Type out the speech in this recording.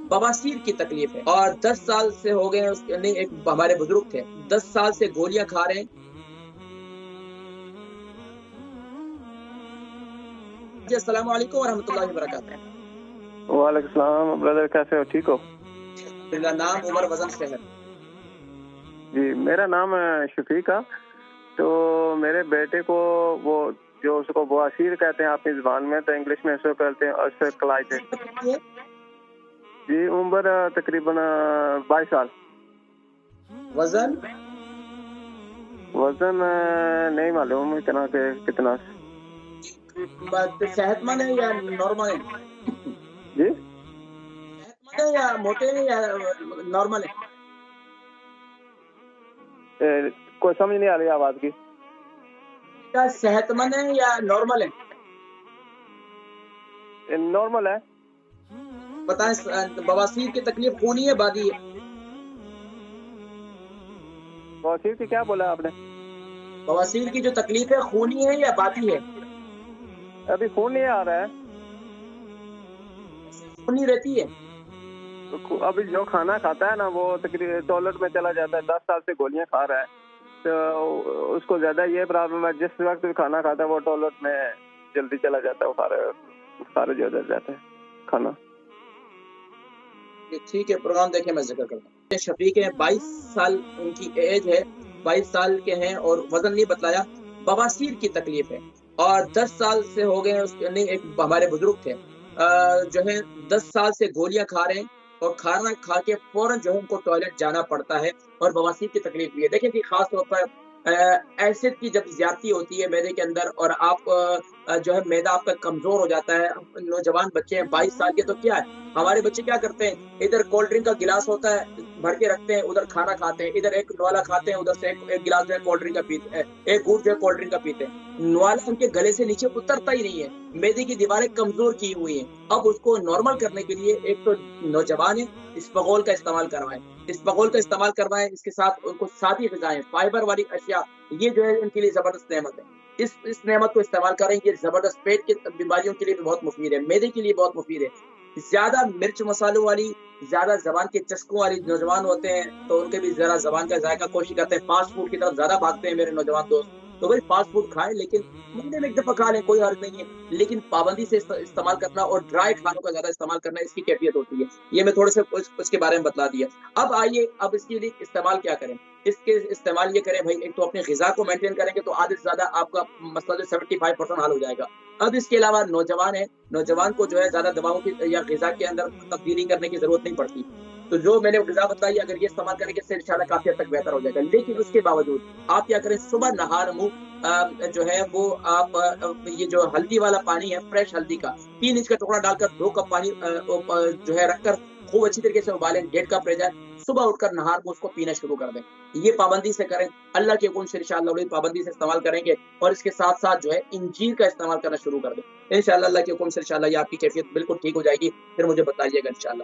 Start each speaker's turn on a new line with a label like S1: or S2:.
S1: بواسیر کی تکلیف ہے اور 10 سال سے ہو گئے نہیں، ایک ہمارے بزرگ تھے 10 سال سے گولیاں کھا رہے ہیں۔ جی السلام علیکم ورحمۃ اللہ وبرکاتہ۔
S2: وعلیکم السلام برادر، کیسے ہو؟ ٹھیک ہو؟
S1: میرا نام عمر وزن شہر۔
S2: جی میرا نام شفیق ہے۔ تو میرے بیٹے کو وہ جو اس کو بواسیر کہتے ہیں اپنی زبان میں، تو انگلش میں اس کو کہتے ہیں اسکلائٹس۔ جی عمر تقریباً 22 سال۔
S1: وزن
S2: نہیں معلوم اتنا کہ کتنا۔
S1: صحت مند ہے یا نارمل ہے؟
S2: جی
S1: صحت مند ہے یا موٹے ہیں یا نارمل ہے؟
S2: کوئی سمجھ نہیں آ رہی آواز کی۔
S1: کیا صحت مند ہے یا نارمل ہے؟
S2: نارمل ہے۔
S1: بتائیں بواسیر کی تکلیف خونی ہے بادی ہے؟
S2: بواسیر کی کیا بولا آپ نے؟
S1: بواسیر کی جو تکلیف ہے خونی ہے یا بادی ہے؟
S2: ابھی خون نہیں آ رہا ہے۔
S1: خونی رہتی ہے؟
S2: ابھی جو کھانا کھاتا ہے نا وہ تقریباً ٹوائلٹ میں چلا جاتا ہے، 10 سال سے گولیاں کھا رہا ہے، تو اس کو زیادہ یہ پرابلم ہے، جس وقت بھی کھانا کھاتا ہے وہ ٹوائلٹ میں جلدی چلا جاتا ہے، وہ خارج ہو جاتا ہے کھانا۔
S1: ٹھیک ہے، پروگرام دیکھیں میں ذکر کرتا ہوں۔ شفیق ہیں، 22 سال ان کی ایج ہے، 22 سال کے ہیں اور وزن نہیں بتلایا، بواسیر کی تکلیف ہے اور 10 سال سے ہو گئے نہیں، ایک ہمارے بزرگ تھے جو ہے 10 سال سے گولیاں کھا رہے ہیں اور کھانا کھا کے فوراً جو ہے ان کو ٹوائلٹ جانا پڑتا ہے اور بواسیر کی تکلیف بھی ہے۔ دیکھیں کہ خاص طور پر ایسڈ کی جب زیادتی ہوتی ہے میدے کے اندر اور آپ جو ہے میدا آپ کا کمزور ہو جاتا ہے، نوجوان بچے ہیں 22 سال کے، تو کیا ہے ہمارے بچے کیا کرتے ہیں، ادھر کولڈ ڈرنک کا گلاس ہوتا ہے بھر کے رکھتے ہیں، ادھر کھانا کھاتے ہیں، ادھر ایک نوالا کھاتے ہیں، ادھر سے ایک گلاس جو ہے کولڈ ڈرنک کا پیتے ہیں، ایک گھونٹ جو ہے کولڈ ڈرنک کا پیتے ہیں، نوالا ان کے گلے سے نیچے اترتا ہی نہیں ہے، میدے کی دیواریں کمزور کی ہوئی ہیں۔ اب اس کو نارمل کرنے کے لیے ایک تو نوجوان ہے اسپغول کا استعمال کروائیں، اسپغول کا استعمال کروائیں، اس کے ساتھ ان کو سادی غذائیں، فائبر والی اشیاء، یہ جو ہے ان کے لیے زبردست نعمت ہے۔ اس نعمت کو استعمال کریں، یہ زبردست پیٹ کی بیماریوں کے لیے بھی بہت مفید ہے، میدے کے لیے بہت مفید ہے۔ زیادہ مرچ مسالوں والی، زیادہ زبان کے چسکوں والی نوجوان ہوتے ہیں تو ان کے بھی ذرا زبان کا ذائقہ کوشش کرتے ہیں، فاسٹ فوڈ کی طرف زیادہ بھاگتے ہیں میرے نوجوان دوست، تو بھائی فاسٹ فوڈ کھائیں لیکن مہینے میں ایک دفعہ کھا لیں، کوئی حرج نہیں ہے، لیکن پابندی سے استعمال کرنا اور ڈرائی کھانوں کا زیادہ استعمال کرنا اس کی کیفیت ہوتی ہے۔ یہ میں تھوڑے سے اس کے بارے میں بتلا دیا۔ اب آئیے اب اس کے لیے استعمال کیا کریں۔ اس کے استعمال یہ کریں بھائی، ایک تو اپنے غذا کو مینٹین کریں گے تو آدھے سے زیادہ آپ کا مسئلہ جو 75% حل ہو جائے گا۔ اب اس کے علاوہ نوجوان ہے، نوجوان کو جو ہے زیادہ دواؤں کی یا غذا کے اندر تبدیلی کرنے کی ضرورت نہیں پڑتی، تو جو میں نے غذا بتائی اگر یہ استعمال کریں گے اس سے انشاءاللہ کافی حد تک بہتر ہو جائے گا۔ لیکن اس کے باوجود آپ کیا کریں، صبح نہار منہ جو ہے وہ آپ یہ جو ہلدی والا پانی ہے، فریش ہلدی کا 3 انچ کا ٹکڑا ڈال کر 2 کپ پانی جو ہے رکھ کر خوب اچھی طریقے سے ابالیں، 1.5 کپ رہ جائے، صبح اٹھ کر نہار منہ اس کو پینا شروع کر دیں۔ یہ پابندی سے کریں، اللہ کے حکم سے انشاءاللہ پابندی سے استعمال کریں گے اور اس کے ساتھ ساتھ جو ہے انجیر کا استعمال کرنا شروع کر دیں، انشاءاللہ اللہ کے حکم سے انشاءاللہ یہ آپ کی کیفیت بالکل ٹھیک ہو جائے گی، پھر مجھے بتائیے گا انشاءاللہ۔